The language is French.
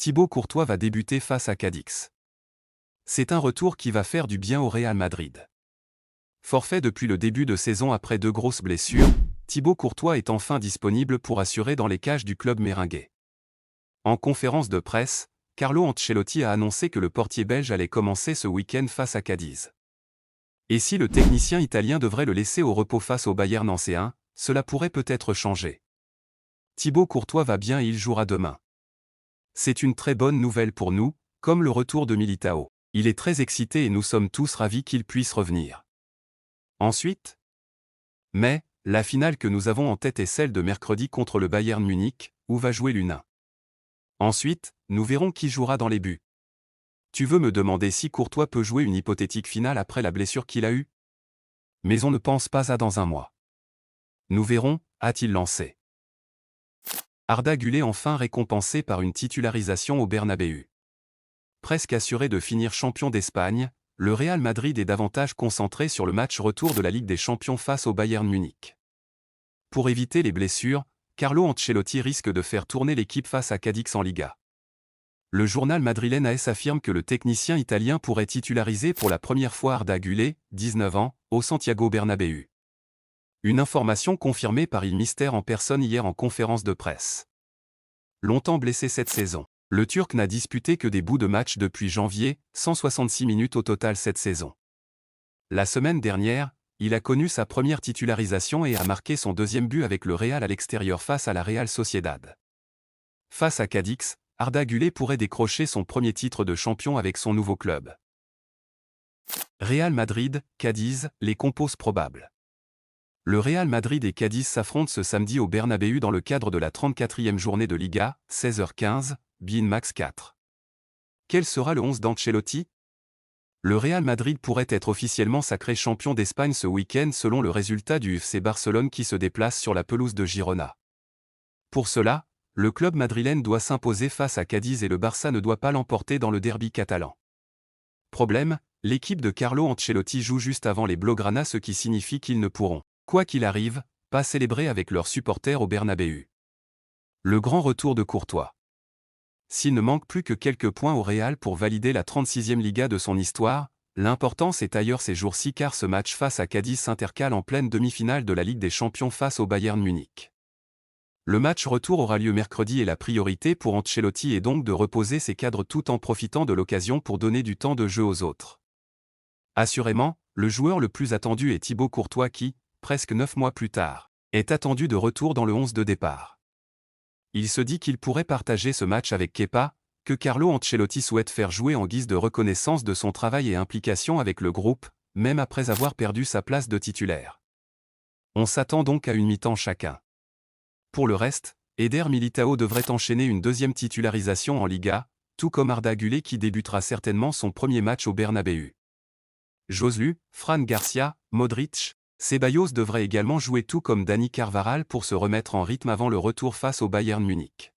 Thibaut Courtois va débuter face à Cadix. C'est un retour qui va faire du bien au Real Madrid. Forfait depuis le début de saison après 2 grosses blessures, Thibaut Courtois est enfin disponible pour assurer dans les cages du club merengue. En conférence de presse, Carlo Ancelotti a annoncé que le portier belge allait commencer ce week-end face à Cadiz. Et si le technicien italien devrait le laisser au repos face au Bayern nancéen, cela pourrait peut-être changer. Thibaut Courtois va bien et il jouera demain. C'est une très bonne nouvelle pour nous, comme le retour de Militao. Il est très excité et nous sommes tous ravis qu'il puisse revenir. Ensuite, mais, la finale que nous avons en tête est celle de mercredi contre le Bayern Munich, où va jouer l'U19. Ensuite, nous verrons qui jouera dans les buts. Tu veux me demander si Courtois peut jouer une hypothétique finale après la blessure qu'il a eue? Mais on ne pense pas à dans un mois. Nous verrons, a-t-il lancé. Arda Güler enfin récompensé par une titularisation au Bernabéu. Presque assuré de finir champion d'Espagne, le Real Madrid est davantage concentré sur le match retour de la Ligue des Champions face au Bayern Munich. Pour éviter les blessures, Carlo Ancelotti risque de faire tourner l'équipe face à Cadix en Liga. Le journal madrilène AS affirme que le technicien italien pourrait titulariser pour la première fois Arda Güler, 19 ans, au Santiago Bernabéu. Une information confirmée par Il Mister en personne hier en conférence de presse. Longtemps blessé cette saison, le Turc n'a disputé que des bouts de match depuis janvier, 166 minutes au total cette saison. La semaine dernière, il a connu sa première titularisation et a marqué son deuxième but avec le Real à l'extérieur face à la Real Sociedad. Face à Cadix, Arda Güler pourrait décrocher son premier titre de champion avec son nouveau club. Real Madrid, Cadiz, les compos probables. Le Real Madrid et Cadiz s'affrontent ce samedi au Bernabéu dans le cadre de la 34e journée de Liga, 16h15, beIN Max 4. Quel sera le 11 d'Ancelotti? Le Real Madrid pourrait être officiellement sacré champion d'Espagne ce week-end selon le résultat du FC Barcelone qui se déplace sur la pelouse de Girona. Pour cela, le club madrilène doit s'imposer face à Cadiz et le Barça ne doit pas l'emporter dans le derby catalan. Problème, l'équipe de Carlo Ancelotti joue juste avant les Blaugrana, ce qui signifie qu'ils ne pourront, quoi qu'il arrive, pas célébrer avec leurs supporters au Bernabéu. Le grand retour de Courtois. S'il ne manque plus que quelques points au Real pour valider la 36e Liga de son histoire, l'importance est ailleurs ces jours-ci car ce match face à Cadiz s'intercale en pleine demi-finale de la Ligue des Champions face au Bayern Munich. Le match retour aura lieu mercredi et la priorité pour Ancelotti est donc de reposer ses cadres tout en profitant de l'occasion pour donner du temps de jeu aux autres. Assurément, le joueur le plus attendu est Thibaut Courtois qui, presque 9 mois plus tard, est attendu de retour dans le 11 de départ. Il se dit qu'il pourrait partager ce match avec Kepa, que Carlo Ancelotti souhaite faire jouer en guise de reconnaissance de son travail et implication avec le groupe, même après avoir perdu sa place de titulaire. On s'attend donc à une mi-temps chacun. Pour le reste, Eder Militao devrait enchaîner une deuxième titularisation en Liga, tout comme Arda Güler qui débutera certainement son premier match au Bernabéu. Joselu, Fran Garcia, Modric, Ceballos devraient également jouer tout comme Dani Carvajal pour se remettre en rythme avant le retour face au Bayern Munich.